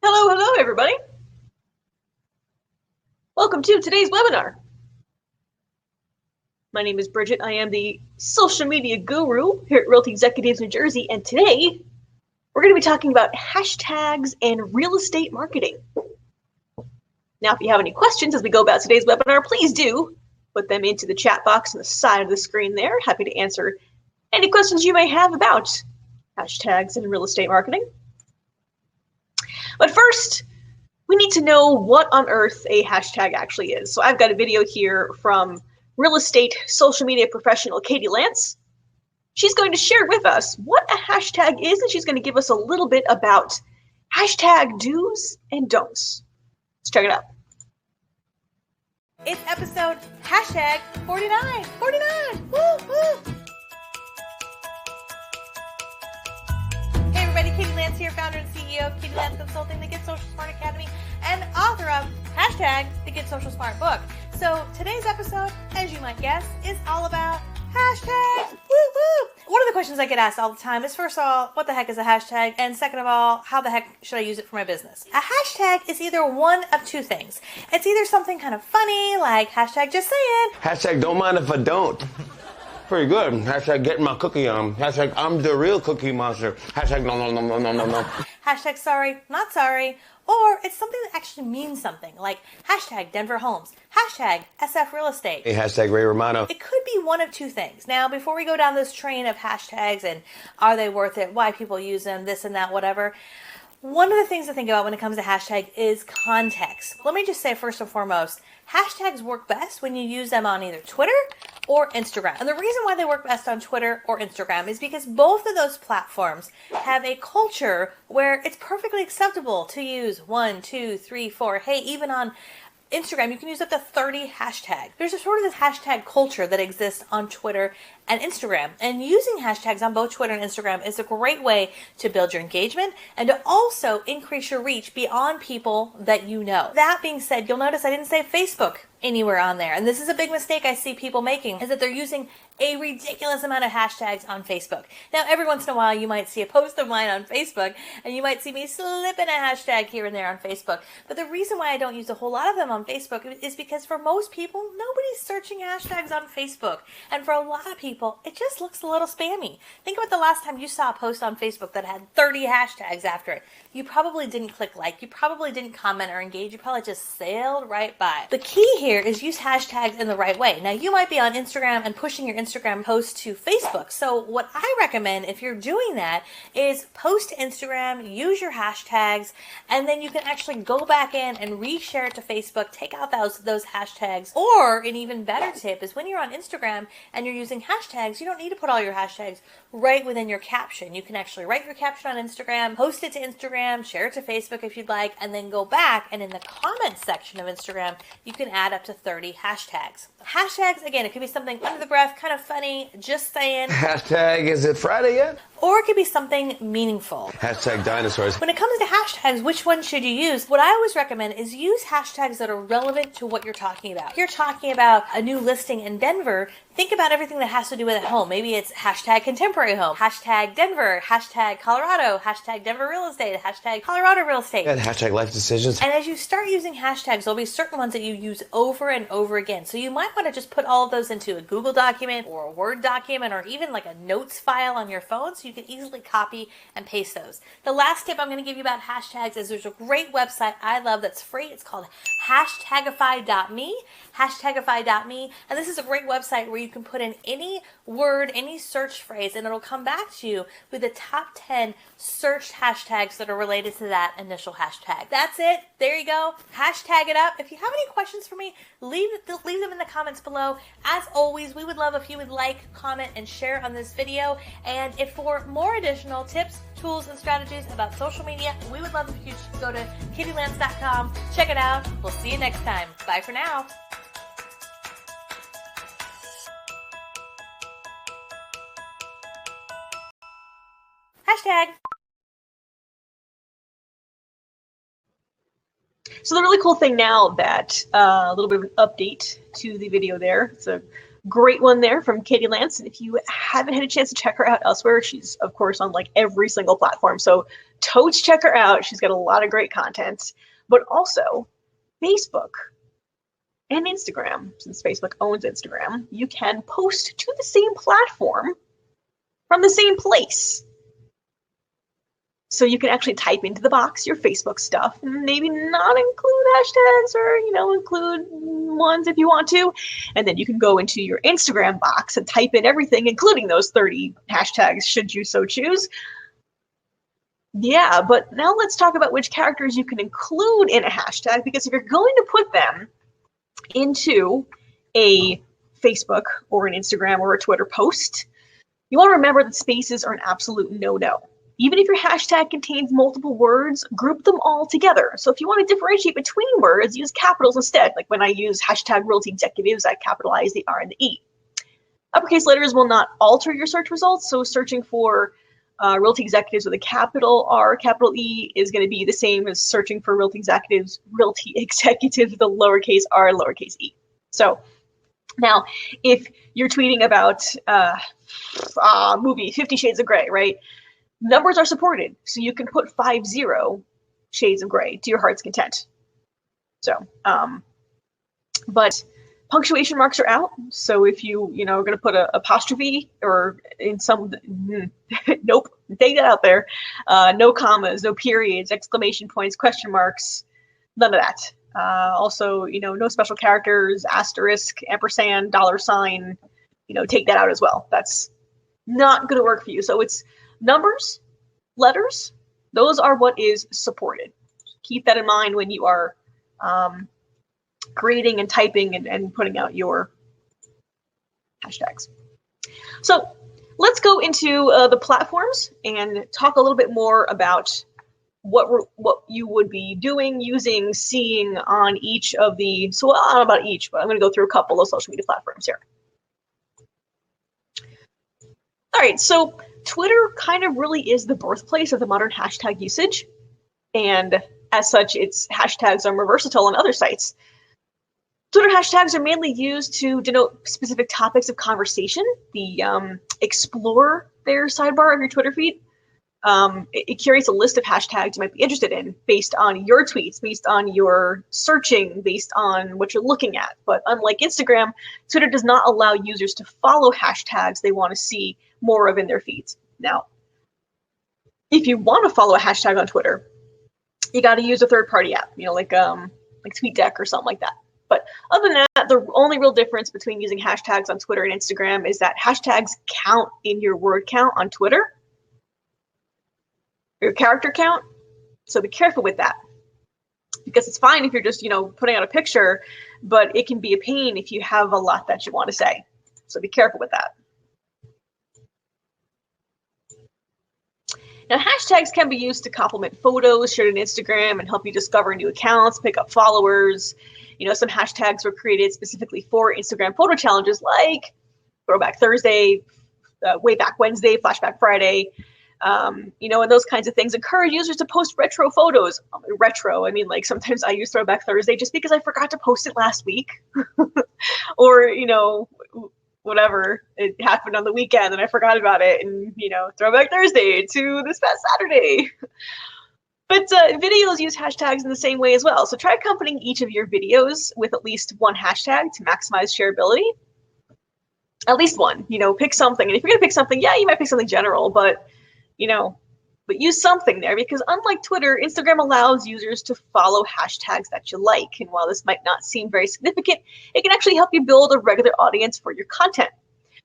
Hello, everybody. Welcome to today's webinar. My name is Bridget. I am the social media guru here at Realty Executives New Jersey, and today we're going to be talking about hashtags and real estate marketing. Now, if you have any questions as we go about today's webinar, please do put them into the chat box on the side of the screen there. Happy to answer any questions you may have about hashtags and real estate marketing. But first, we need to know what on earth a hashtag actually is. So I've got a video here from real estate social media professional Katie Lance. She's going to share with us what a hashtag is, and she's going to give us a little bit about hashtag do's and don'ts. Let's check it out. It's episode hashtag 49. 49! Woo, woo! Hey everybody, Katie Lance here, founder and CEO of Katie Lance Consulting, the Get Social Smart Academy, and author of hashtag the Get Social Smart book. So today's episode, as you might guess, is all about hashtags. Woo woo! One of the questions I get asked all the time is, first of all, what the heck is a hashtag? And second of all, how the heck should I use it for my business? A hashtag is either one of two things. It's either something kind of funny, like hashtag just saying. Hashtag don't mind if I don't. Pretty good. Hashtag getting my cookie on. Hashtag I'm the real cookie monster. Hashtag no. Hashtag sorry, not sorry. Or it's something that actually means something, like hashtag Denver Homes, hashtag SF Real Estate. Hey, hashtag Ray Romano. It could be one of two things. Now, before we go down this train of hashtags and are they worth it, why people use them, this and that, whatever, one of the things to think about when it comes to hashtag is context. Let me just say first and foremost, hashtags work best when you use them on either Twitter or Instagram. And the reason why they work best on Twitter or Instagram is because both of those platforms have a culture where it's perfectly acceptable to use 1, 2, 3, 4. Hey, even on Instagram, you can use up to 30 hashtags. There's a sort of this hashtag culture that exists on Twitter and Instagram. And using hashtags on both Twitter and Instagram is a great way to build your engagement and to also increase your reach beyond people that you know. That being said, you'll notice I didn't say Facebook anywhere on there. And this is a big mistake I see people making, is that they're using a ridiculous amount of hashtags on Facebook. Now, every once in a while, you might see a post of mine on Facebook, and you might see me slipping a hashtag here and there on Facebook. But the reason why I don't use a whole lot of them on Facebook is because for most people, nobody's searching hashtags on Facebook. And for a lot of people, it just looks a little spammy. Think about the last time you saw a post on Facebook that had 30 hashtags after it. You probably didn't click like, you probably didn't comment or engage, you probably just sailed right by. The key here is use hashtags in the right way. Now, you might be on Instagram and pushing your Instagram post to Facebook. So what I recommend if you're doing that is post to Instagram, use your hashtags, and then you can actually go back in and reshare it to Facebook, take out those hashtags. Or an even better tip is when you're on Instagram and you're using hashtags, you don't need to put all your hashtags right within your caption. You can actually write your caption on Instagram, post it to Instagram, share it to Facebook if you'd like, and then go back and in the comments section of Instagram, you can add up to 30 hashtags. Hashtags, again, it could be something under the breath, kind of funny, just saying. Hashtag is it Friday yet? Or it could be something meaningful. Hashtag dinosaurs. When it comes to hashtags, which one should you use? What I always recommend is use hashtags that are relevant to what you're talking about. If you're talking about a new listing in Denver, think about everything that has to do with a home. Maybe it's hashtag contemporary home, hashtag Denver, hashtag Colorado, hashtag Denver real estate, hashtag Colorado real estate. And hashtag life decisions. And as you start using hashtags, there'll be certain ones that you use over and over again. So you might want to just put all of those into a Google document or a Word document or even like a notes file on your phone so you can easily copy and paste those. The last tip I'm going to give you about hashtags is there's a great website I love that's free. It's called hashtagify.me, hashtagify.me. And this is a great website where you can put in any word, any search phrase, and it'll come back to you with the top 10 searched hashtags that are related to that initial hashtag. That's it. There you go. Hashtag it up. If you have any questions for me, leave them in the comments below. As always, we would love if you would like, comment, and share on this video. And if for more additional tips, tools, and strategies about social media, we would love if you should go to katielance.com. Check it out. We'll see you next time. Bye for now. Hashtag. So the really cool thing now that a little bit of an update to the video there. It's a Great one there from Katie Lance. And if you haven't had a chance to check her out elsewhere, she's, of course, on like every single platform. So totes check her out. She's got a lot of great content. But also Facebook and Instagram. Since Facebook owns Instagram, you can post to the same platform from the same place. So you can actually type into the box your Facebook stuff, and maybe not include hashtags, or, you know, include ones if you want to. And then you can go into your Instagram box and type in everything, including those 30 hashtags, should you so choose. Yeah, but now let's talk about which characters you can include in a hashtag, because if you're going to put them into a Facebook or an Instagram or a Twitter post, you want to remember that spaces are an absolute no-no. Even if your hashtag contains multiple words, group them all together. So if you want to differentiate between words, use capitals instead. Like when I use hashtag Realty Executives, I capitalize the R and the E. Uppercase letters will not alter your search results. So searching for Realty Executives with a capital R, capital E is going to be the same as searching for Realty Executives with a lowercase r, lowercase e. So now, if you're tweeting about movie 50 Shades of Grey, right? Numbers are supported, so you can put 50 shades of gray to your heart's content. So, but punctuation marks are out. So if you are going to put a apostrophe or in some, nope, take that out there. No commas, no periods, exclamation points, question marks, none of that. Also, no special characters, asterisk, ampersand, $sign. Take that out as well. That's not going to work for you. So it's numbers, letters, those are what is supported. Keep that in mind when you are creating and typing and putting out your hashtags. So let's go into the platforms and talk a little bit more about what you would be doing, using, seeing on each of the, so I don't know about each, but I'm going to go through a couple of social media platforms here. All right, so Twitter kind of really is the birthplace of the modern hashtag usage, and as such, its hashtags are more versatile on other sites. Twitter hashtags are mainly used to denote specific topics of conversation. The explore there sidebar of your Twitter feed, it curates a list of hashtags you might be interested in based on your tweets, based on your searching, based on what you're looking at. But unlike Instagram, Twitter does not allow users to follow hashtags they want to see more of in their feeds. Now, if you want to follow a hashtag on Twitter, you got to use a third-party app, like TweetDeck or something like that. But other than that, the only real difference between using hashtags on Twitter and Instagram is that hashtags count in your word count on Twitter, your character count. So be careful with that, because it's fine if you're just, putting out a picture, but it can be a pain if you have a lot that you want to say. So be careful with that. Now, hashtags can be used to complement photos shared on Instagram and help you discover new accounts, pick up followers. Some hashtags were created specifically for Instagram photo challenges, like Throwback Thursday, Way Back Wednesday, Flashback Friday, and those kinds of things. Encourage users to post retro photos. Retro, I mean, like sometimes I use Throwback Thursday just because I forgot to post it last week, or whatever, it happened on the weekend and I forgot about it, and Throwback Thursday to this past Saturday. But videos use hashtags in the same way as well. So try accompanying each of your videos with at least one hashtag to maximize shareability. At least one, pick something. And if you're gonna pick something, yeah, you might pick something general, but but use something there, because unlike Twitter, Instagram allows users to follow hashtags that you like. And while this might not seem very significant, it can actually help you build a regular audience for your content.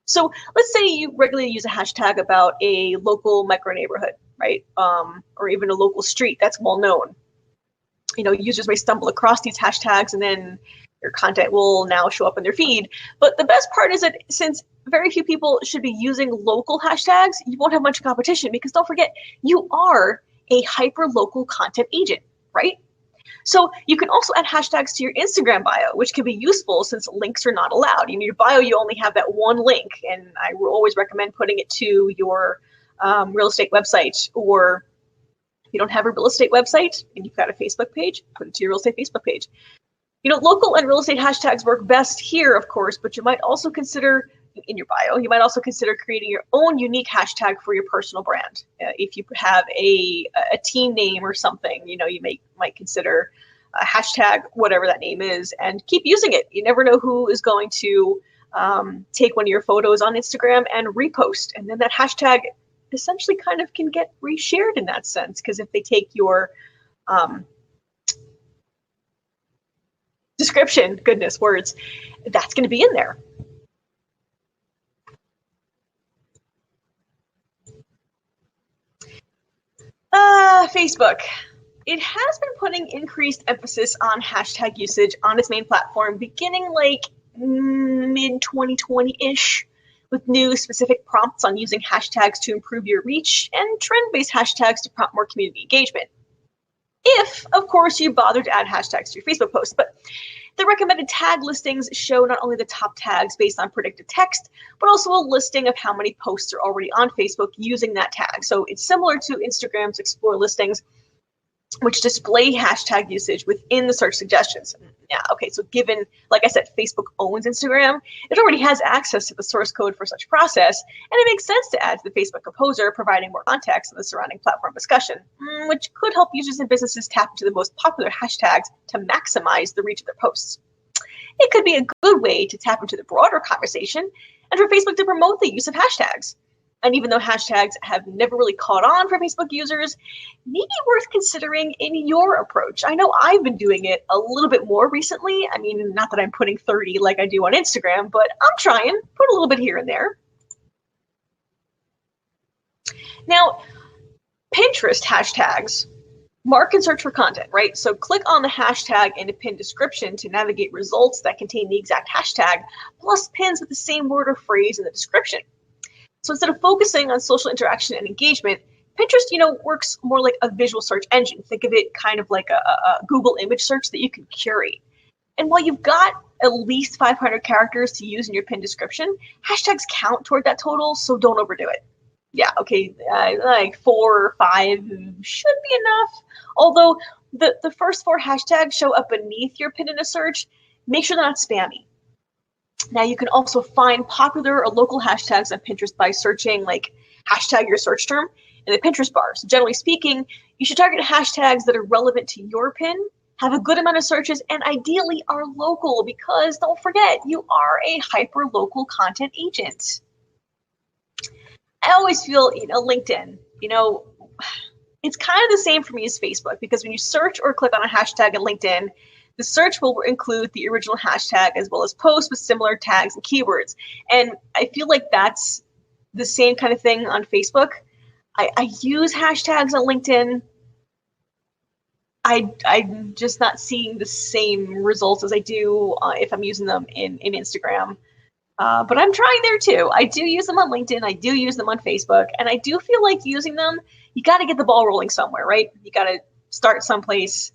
So let's say you regularly use a hashtag about a local micro neighborhood, right? Or even a local street that's well known. Users may stumble across these hashtags and then your content will now show up in their feed. But the best part is that since very few people should be using local hashtags, you won't have much competition, because don't forget, you are a hyper-local content agent, right? So you can also add hashtags to your Instagram bio, which can be useful since links are not allowed. In your bio, you only have that one link, and I will always recommend putting it to your real estate website. Or if you don't have a real estate website and you've got a Facebook page, put it to your real estate Facebook page. Local and real estate hashtags work best here, of course, but you might also consider in your bio, you might also consider creating your own unique hashtag for your personal brand. If you have a team name or something, you might consider a hashtag, whatever that name is, and keep using it. You never know who is going to take one of your photos on Instagram and repost, and then that hashtag essentially kind of can get reshared in that sense, because if they take your description, goodness words, that's going to be in there. Facebook. It has been putting increased emphasis on hashtag usage on its main platform beginning like mid-2020-ish, with new specific prompts on using hashtags to improve your reach and trend-based hashtags to prompt more community engagement. If, of course, you bother to add hashtags to your Facebook posts. But the recommended tag listings show not only the top tags based on predicted text, but also a listing of how many posts are already on Facebook using that tag. So it's similar to Instagram's Explore listings, which display hashtag usage within the search suggestions. Yeah, okay, so given, like I said, Facebook owns Instagram, it already has access to the source code for such process, and it makes sense to add to the Facebook Composer, providing more context in the surrounding platform discussion, which could help users and businesses tap into the most popular hashtags to maximize the reach of their posts. It could be a good way to tap into the broader conversation and for Facebook to promote the use of hashtags. And even though hashtags have never really caught on for Facebook users, maybe worth considering in your approach. I know I've been doing it a little bit more recently. I mean, not that I'm putting 30 like I do on Instagram, but I'm trying, put a little bit here and there. Now, Pinterest hashtags mark and search for content, right? So click on the hashtag in the pinned description to navigate results that contain the exact hashtag, plus pins with the same word or phrase in the description. So instead of focusing on social interaction and engagement, Pinterest, works more like a visual search engine. Think of it kind of like a Google image search that you can curate. And while you've got at least 500 characters to use in your pinned description, hashtags count toward that total, so don't overdo it. Yeah, okay, like 4 or 5 should be enough. Although the first 4 hashtags show up beneath your pin in a search, make sure they're not spammy. Now you can also find popular or local hashtags on Pinterest by searching like hashtag your search term in the Pinterest bar. So generally speaking, you should target hashtags that are relevant to your pin, have a good amount of searches, and ideally are local, because don't forget, you are a hyper-local content agent. I always feel, LinkedIn, it's kind of the same for me as Facebook, because when you search or click on a hashtag in LinkedIn, the search will include the original hashtag as well as posts with similar tags and keywords. And I feel like that's the same kind of thing on Facebook. I use hashtags on LinkedIn. I'm just not seeing the same results as I do if I'm using them in Instagram. But I'm trying there too. I do use them on LinkedIn. I do use them on Facebook. And I do feel like using them, you got to get the ball rolling somewhere, right? You got to start someplace.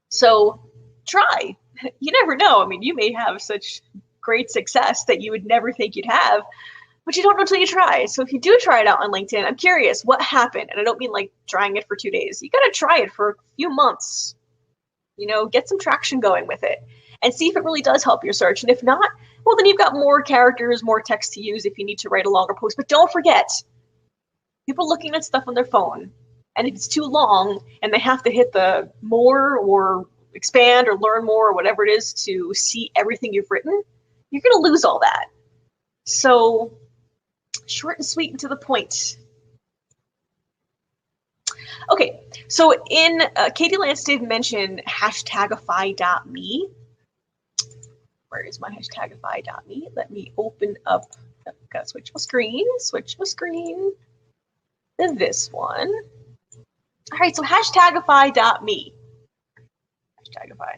So try. You never know. I mean, you may have such great success that you would never think you'd have, but you don't know until you try. So if you do try it out on LinkedIn, I'm curious what happened. And I don't mean like trying it for 2 days. You got to try it for a few months, get some traction going with it and see if it really does help your search. And if not, well, then you've got more characters, more text to use if you need to write a longer post. But don't forget, people looking at stuff on their phone, and if it's too long and they have to hit the more or expand or learn more or whatever it is to see everything you've written, you're going to lose all that. So short and sweet and to the point. Okay, so in Katie Lance did mention hashtagify.me. Where is my hashtagify.me? Let me open up. I've got to switch my screen to this one. All right, so hashtagify.me. Hashtagify.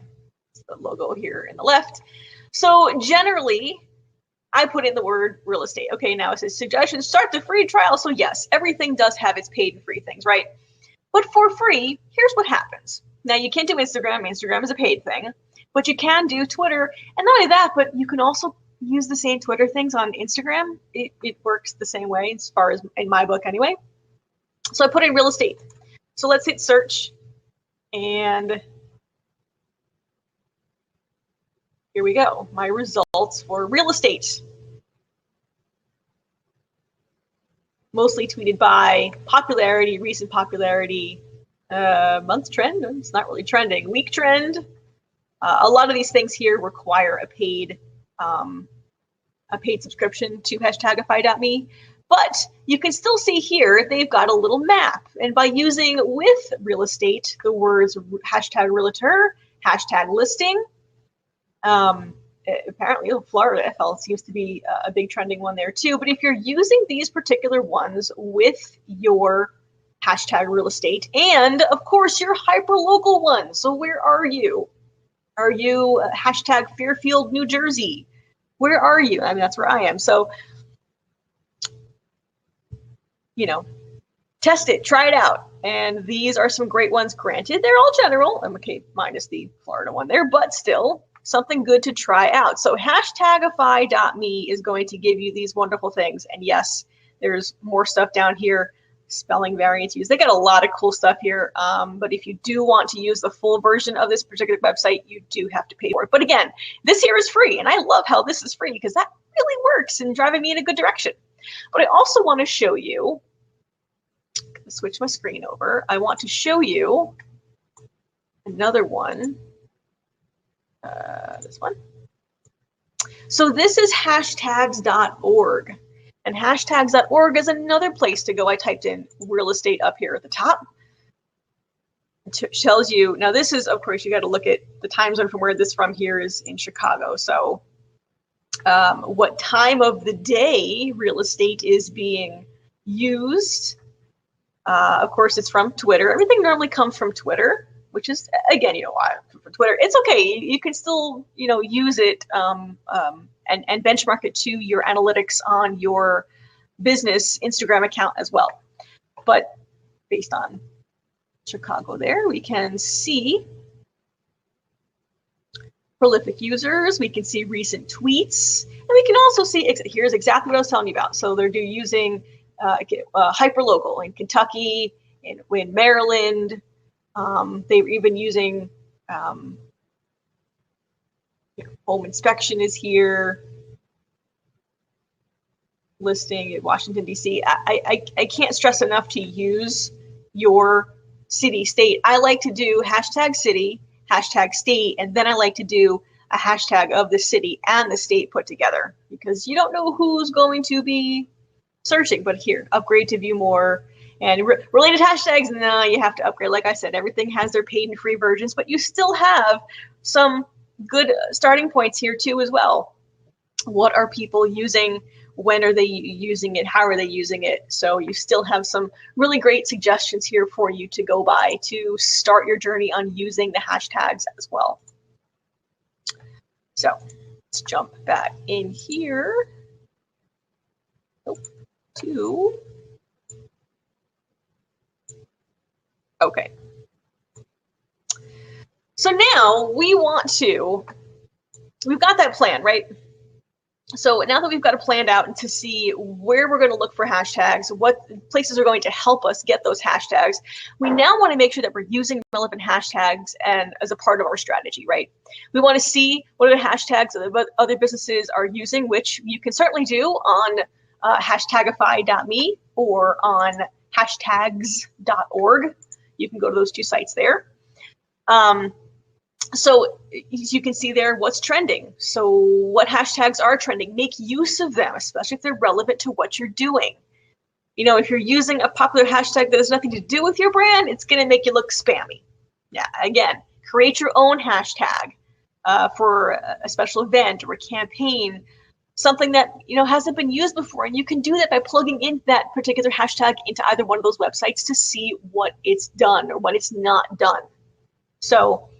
It's the logo here in the left. So generally, I put in the word real estate. Okay, now it says suggestions, start the free trial. So yes, everything does have its paid and free things, right? But for free, here's what happens. Now you can't do Instagram. Instagram is a paid thing, but you can do Twitter. And not only that, but you can also use the same Twitter things on Instagram. It works the same way as far as in my book anyway. So I put in real estate. So let's hit search, and here we go. My results for real estate. Mostly tweeted by popularity, recent popularity, month trend. It's not really trending. Week trend. A lot of these things here require a paid subscription to #IfIDoMe. But you can still see here they've got a little map. And by using with real estate the words #realtor, #listing, apparently Florida FL seems to be a big trending one there too. But if you're using these particular ones with your #real estate and of course your hyper local one. So where are you? Are you #Fairfield, New Jersey? Where are you? I mean, that's where I am. So, you know, test it, try it out. And these are some great ones. Granted, they're all general. I'm okay, minus the Florida one there, but still something good to try out. So #IfIDoMe is going to give you these wonderful things. And yes, there's more stuff down here. Spelling variants used. They got a lot of cool stuff here. But if you do want to use the full version of this particular website, you do have to pay for it. But again, this here is free. And I love how this is free because that really works and driving me in a good direction. But I also want to show you, I'm going to switch my screen over. I want to show you another one. This one. So this is hashtags.org. And hashtags.org is another place to go. I typed in real estate up here at the top. It tells you, now this is, of course, you got to look at the time zone from where this from here is in Chicago. So what time of the day real estate is being used. Of course, it's from Twitter. Everything normally comes from Twitter, which is, again, you know, why for Twitter. It's okay. You can still, you know, use it and benchmark it to your analytics on your business Instagram account as well. But based on Chicago there, we can see prolific users, we can see recent tweets, and we can also see, here's exactly what I was telling you about. So they're using hyperlocal in Kentucky, in Maryland. They're even using home inspection is here. Listing in Washington, D.C. I can't stress enough to use your city, state. I like to do #city, #state, and then I like to do a hashtag of the city and the state put together because you don't know who's going to be searching. But here, upgrade to view more. And related hashtags, no, you have to upgrade. Like I said, everything has their paid and free versions, but you still have some good starting points here too as well. What are people using? When are they using it? How are they using it? So you still have some really great suggestions here for you to go by to start your journey on using the hashtags as well. So let's jump back in here to, okay. So now we've got that plan, right? So now that we've got it planned out and to see where we're going to look for hashtags, what places are going to help us get those hashtags, we now want to make sure that we're using relevant hashtags and as a part of our strategy, right? We want to see what are the hashtags that other businesses are using, which you can certainly do on #IfIDoMe or on hashtags.org. You can go to those two sites there. So you can see there what's trending. So what hashtags are trending, make use of them, especially if they're relevant to what you're doing. You know, if you're using a popular hashtag that has nothing to do with your brand, it's going to make you look spammy. Yeah, again, create your own hashtag for a special event or a campaign, something that, you know, hasn't been used before. And you can do that by plugging in that particular hashtag into either one of those websites to see what it's done or what it's not done. So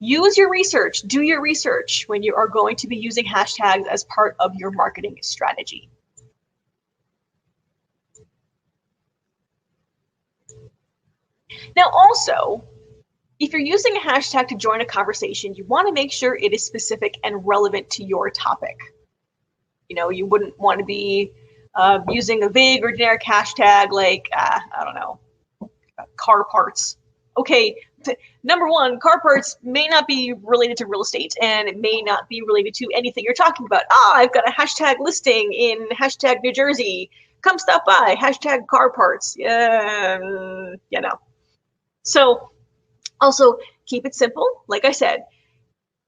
use your research, do your research when you are going to be using hashtags as part of your marketing strategy. Now also, if you're using a hashtag to join a conversation, you want to make sure it is specific and relevant to your topic. You know, you wouldn't want to be using a vague or generic hashtag like, I don't know, car parts. Okay, number one, car parts may not be related to real estate, and it may not be related to anything you're talking about. I've got a hashtag listing in hashtag New Jersey. Come stop by, hashtag car parts. So also keep it simple. Like I said,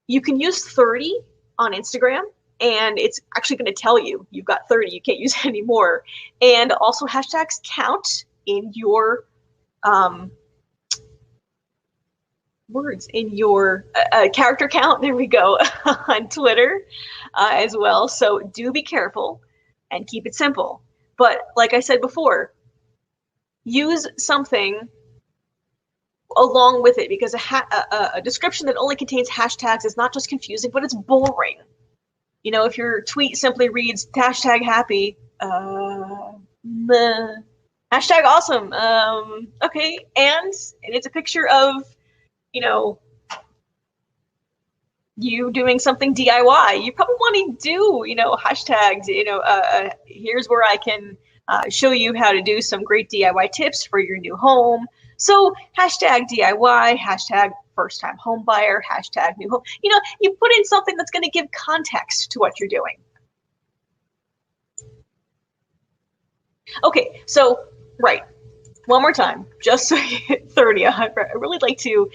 you can use 30 on Instagram, and it's actually going to tell you you've got 30. You can't use any more. And also hashtags count in your words, in your character count. There we go. On Twitter as well. So do be careful and keep it simple. But like I said before, use something along with it, because a description that only contains hashtags is not just confusing, but it's boring. You know, if your tweet simply reads hashtag happy, hashtag awesome, okay, and it's a picture of, you know, you doing something DIY, you probably want to do, you know, hashtags, you know, here's where I can show you how to do some great DIY tips for your new home. So hashtag DIY, hashtag first time home buyer, hashtag new home. You know, you put in something that's going to give context to what you're doing. Okay, so, right. One more time, just so you hit 30, I really like to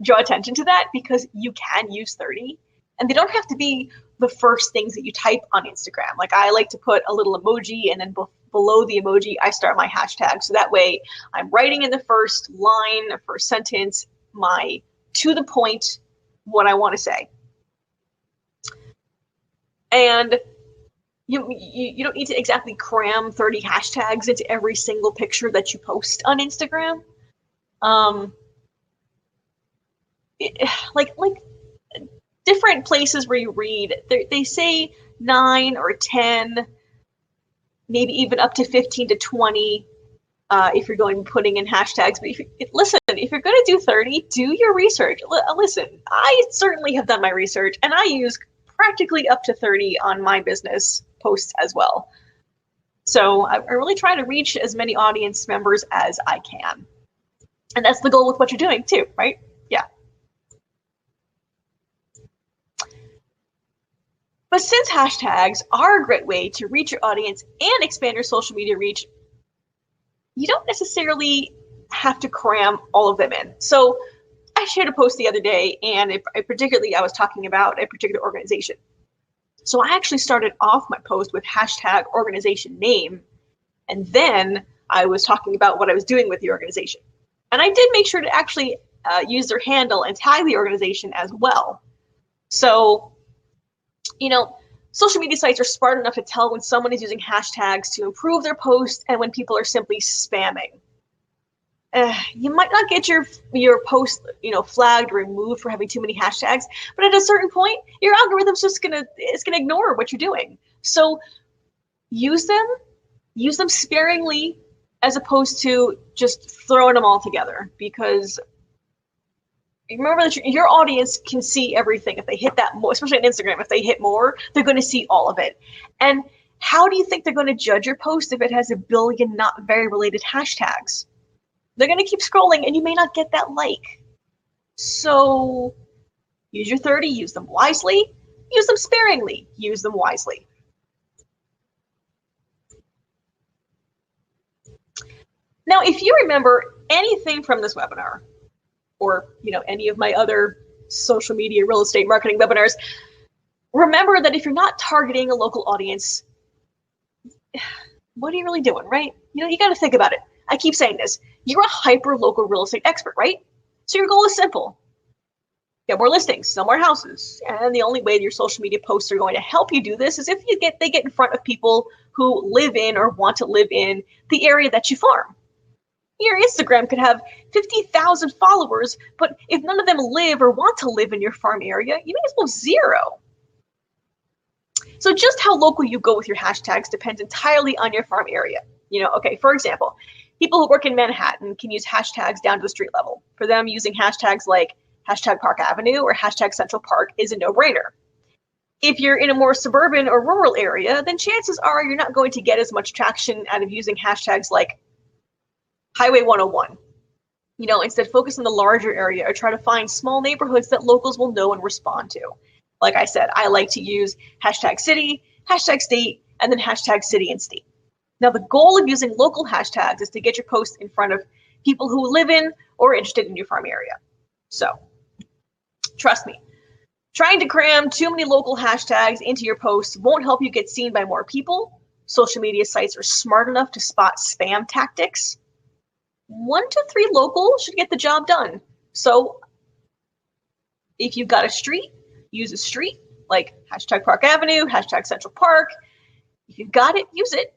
draw attention to that, because you can use 30, and they don't have to be the first things that you type on Instagram. Like, I like to put a little emoji, and then below the emoji, I start my hashtag. So that way I'm writing in the first line, the first sentence, my to the point, what I want to say. And you don't need to exactly cram 30 hashtags into every single picture that you post on Instagram. Like different places where you read, they say 9 or 10, maybe even up to 15 to 20 if you're putting in hashtags. But if you're going to do 30, do your research. Listen, I certainly have done my research, and I use practically up to 30 on my business posts as well. So I really try to reach as many audience members as I can. And that's the goal with what you're doing too, right? Yeah. But since hashtags are a great way to reach your audience and expand your social media reach, you don't necessarily have to cram all of them in. So I shared a post the other day, and I was talking about a particular organization. So I actually started off my post with hashtag organization name, and then I was talking about what I was doing with the organization. And I did make sure to actually use their handle and tag the organization as well. So, you know, social media sites are smart enough to tell when someone is using hashtags to improve their post and when people are simply spamming. You might not get your post, you know, flagged or removed for having too many hashtags, but at a certain point, your algorithm's just gonna ignore what you're doing. So use them sparingly, as opposed to just throwing them all together, because remember that your audience can see everything. If they hit that more, especially on Instagram, if they hit more, they're going to see all of it. And how do you think they're going to judge your post if it has a billion not very related hashtags? They're going to keep scrolling, and you may not get that like. So use your 30, use them wisely, use them sparingly, use them wisely. Now, if you remember anything from this webinar, or any of my other social media real estate marketing webinars, remember that if you're not targeting a local audience, what are you really doing, right? You got to think about it. I keep saying this. You're a hyper-local real estate expert, right? So your goal is simple. Get more listings, sell more houses. And the only way your social media posts are going to help you do this is if they get in front of people who live in or want to live in the area that you farm. Your Instagram could have 50,000 followers, but if none of them live or want to live in your farm area, you may as well zero. So just how local you go with your hashtags depends entirely on your farm area. Okay, for example, people who work in Manhattan can use hashtags down to the street level. For them, using hashtags like hashtag Park Avenue or hashtag Central Park is a no-brainer. If you're in a more suburban or rural area, then chances are you're not going to get as much traction out of using hashtags like Highway 101. Instead focus on the larger area or try to find small neighborhoods that locals will know and respond to. Like I said, I like to use hashtag city, hashtag state, and then hashtag city and state. Now, the goal of using local hashtags is to get your post in front of people who live in or are interested in your farm area. So, trust me, trying to cram too many local hashtags into your posts won't help you get seen by more people. Social media sites are smart enough to spot spam tactics. 1 to 3 local should get the job done. So, if you've got a street, use a street, like hashtag Park Avenue, hashtag Central Park. If you've got it, use it.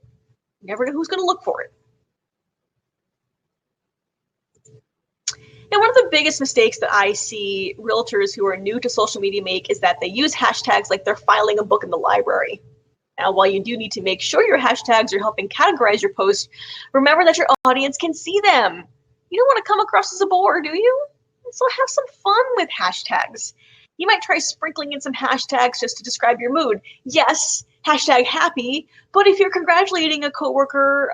You never know who's going to look for it. Now, one of the biggest mistakes that I see realtors who are new to social media make is that they use hashtags like they're filing a book in the library. Now, while you do need to make sure your hashtags are helping categorize your post, remember that your audience can see them. You don't want to come across as a bore, do you? So have some fun with hashtags. You might try sprinkling in some hashtags just to describe your mood. Yes, hashtag happy, but if you're congratulating a coworker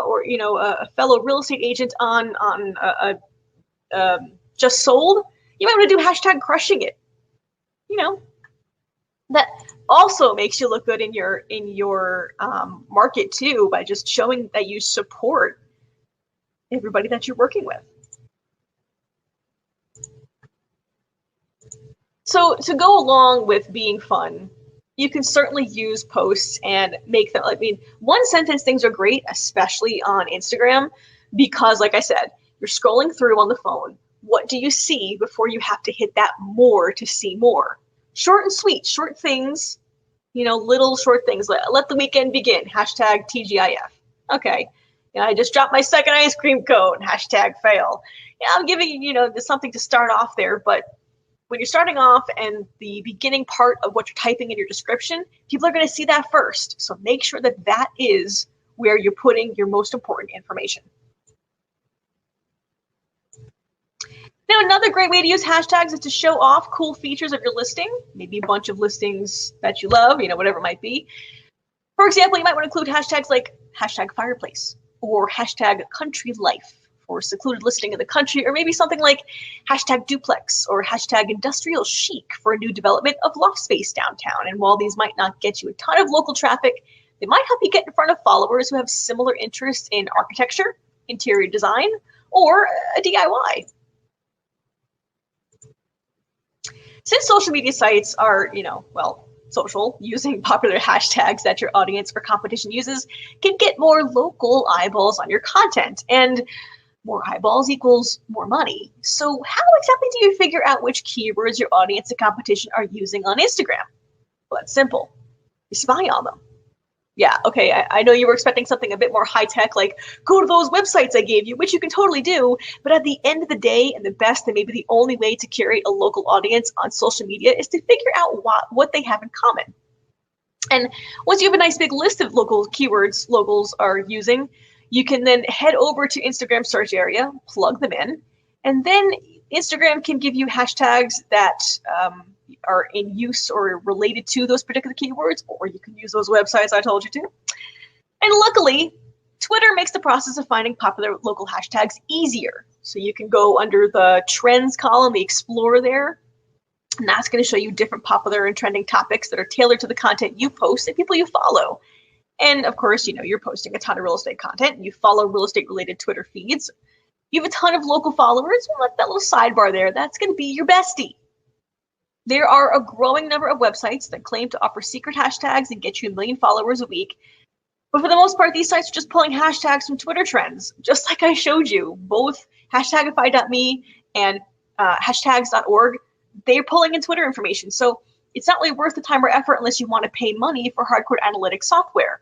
or a fellow real estate agent on just sold, you might want to do hashtag crushing it. That also makes you look good in your market too, by just showing that you support everybody that you're working with. So to go along with being fun, you can certainly use posts and make them, one sentence things are great, especially on Instagram, because like I said, you're scrolling through on the phone. What do you see before you have to hit that more to see more? Short and sweet, short things, little short things. Let the weekend begin, hashtag TGIF. Okay, I just dropped my second ice cream cone, hashtag fail. Yeah, I'm giving you, something to start off there, but when you're starting off and the beginning part of what you're typing in your description, people are going to see that first. So make sure that that is where you're putting your most important information. Now, another great way to use hashtags is to show off cool features of your listing, maybe a bunch of listings that you love, whatever it might be. For example, you might want to include hashtags like hashtag fireplace or hashtag country life for secluded listing in the country, or maybe something like hashtag duplex or hashtag industrial chic for a new development of loft space downtown. And while these might not get you a ton of local traffic, they might help you get in front of followers who have similar interests in architecture, interior design, or a DIY. Since social media sites are, social, using popular hashtags that your audience or competition uses can get more local eyeballs on your content. And more eyeballs equals more money. So how exactly do you figure out which keywords your audience and competition are using on Instagram? Well, that's simple. You spy on them. Yeah, okay, I know you were expecting something a bit more high-tech, like go to those websites I gave you, which you can totally do, but at the end of the day, and the best and maybe the only way to curate a local audience on social media is to figure out what they have in common. And once you have a nice big list of local keywords locals are using, you can then head over to Instagram search area, plug them in, and then Instagram can give you hashtags that are in use or related to those particular keywords, or you can use those websites I told you to. And luckily, Twitter makes the process of finding popular local hashtags easier. So you can go under the trends column, the Explorer there, and that's going to show you different popular and trending topics that are tailored to the content you post and people you follow. And of course, you're posting a ton of real estate content, and you follow real estate related Twitter feeds. You have a ton of local followers. Well, that little sidebar there, that's going to be your bestie. There are a growing number of websites that claim to offer secret hashtags and get you 1 million followers a week. But for the most part, these sites are just pulling hashtags from Twitter trends, just like I showed you. Both hashtag IfIDoMe and hashtags.org, they're pulling in Twitter information. So it's not really worth the time or effort unless you want to pay money for hardcore analytics software.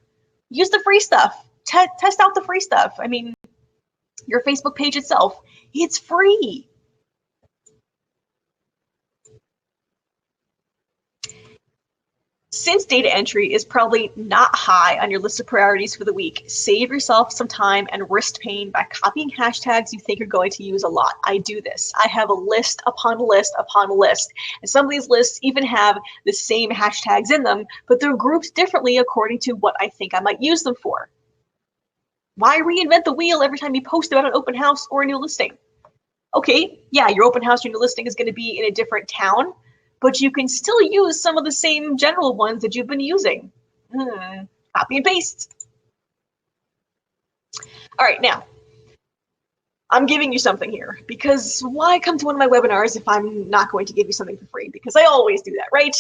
Use the free stuff. Test out the free stuff. I mean, your Facebook page itself, it's free. Since data entry is probably not high on your list of priorities for the week, save yourself some time and wrist pain by copying hashtags you think you're going to use a lot. I do this. I have a list upon list upon list. And some of these lists even have the same hashtags in them, but they're grouped differently according to what I think I might use them for. Why reinvent the wheel every time you post about an open house or a new listing? Okay, yeah, your open house, your new listing is going to be in a different town, but you can still use some of the same general ones that you've been using. Copy and paste. All right, now, I'm giving you something here, because why come to one of my webinars if I'm not going to give you something for free? Because I always do that, right?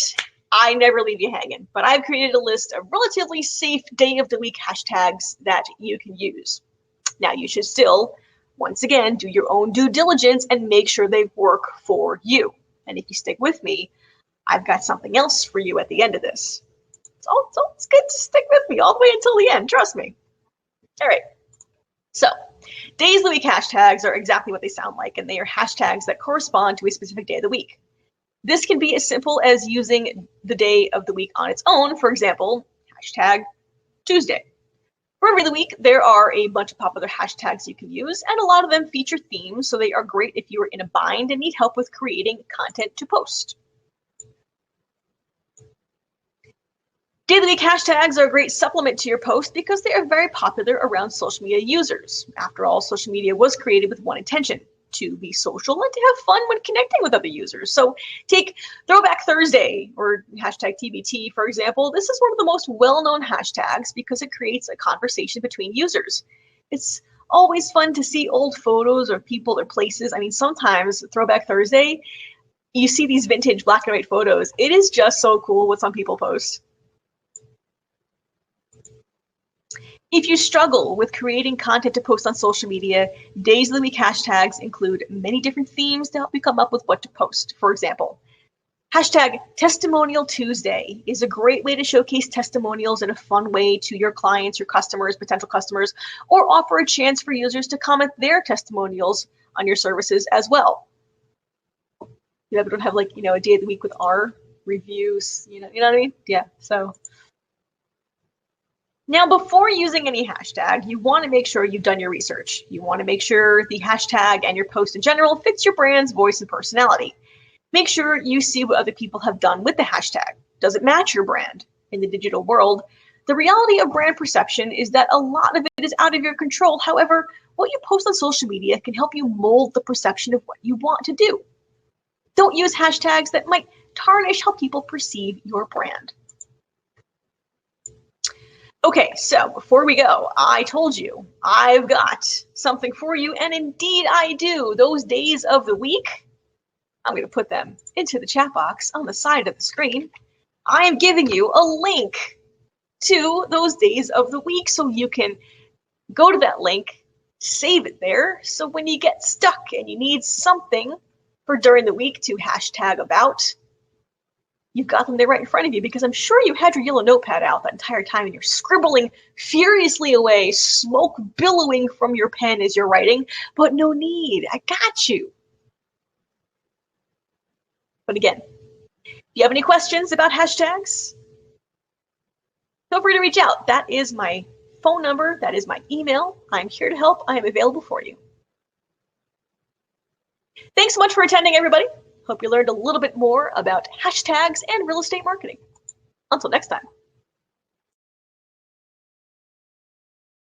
I never leave you hanging, but I've created a list of relatively safe day of the week hashtags that you can use. Now, you should still, once again, do your own due diligence and make sure they work for you. And if you stick with me, I've got something else for you at the end of this. So it's good to stick with me all the way until the end, trust me. All right, so days of the week hashtags are exactly what they sound like, and they are hashtags that correspond to a specific day of the week. This can be as simple as using the day of the week on its own. For example, hashtag Tuesday. For every week, there are a bunch of popular hashtags you can use, and a lot of them feature themes, so they are great if you are in a bind and need help with creating content to post. Day of the week hashtags are a great supplement to your post because they are very popular around social media users. After all, social media was created with one intention: to be social and to have fun when connecting with other users. So take Throwback Thursday or hashtag TBT, for example. This is one of the most well-known hashtags because it creates a conversation between users. It's always fun to see old photos of people or places. I mean, sometimes Throwback Thursday, you see these vintage black and white photos. It is just so cool what some people post. If you struggle with creating content to post on social media, days of the week hashtags include many different themes to help you come up with what to post. For example, hashtag Testimonial Tuesday is a great way to showcase testimonials in a fun way to your clients, your customers, potential customers, or offer a chance for users to comment their testimonials on your services as well. You don't have like, a day of the week with our reviews, you know what I mean? Yeah, so. Now, before using any hashtag, you want to make sure you've done your research. You want to make sure the hashtag and your post in general fits your brand's voice and personality. Make sure you see what other people have done with the hashtag. Does it match your brand? In the digital world, the reality of brand perception is that a lot of it is out of your control. However, what you post on social media can help you mold the perception of what you want to do. Don't use hashtags that might tarnish how people perceive your brand. Okay, so before we go, I told you I've got something for you, and indeed I do. Those days of the week, I'm going to put them into the chat box on the side of the screen. I am giving you a link to those days of the week so you can go to that link, save it there, so when you get stuck and you need something for during the week to hashtag about, you've got them there right in front of you, because I'm sure you had your yellow notepad out that entire time and you're scribbling furiously away, smoke billowing from your pen as you're writing, but no need, I got you. But again, if you have any questions about hashtags, feel free to reach out. That is my phone number, that is my email. I'm here to help, I am available for you. Thanks so much for attending, everybody. Hope you learned a little bit more about hashtags and real estate marketing. Until next time.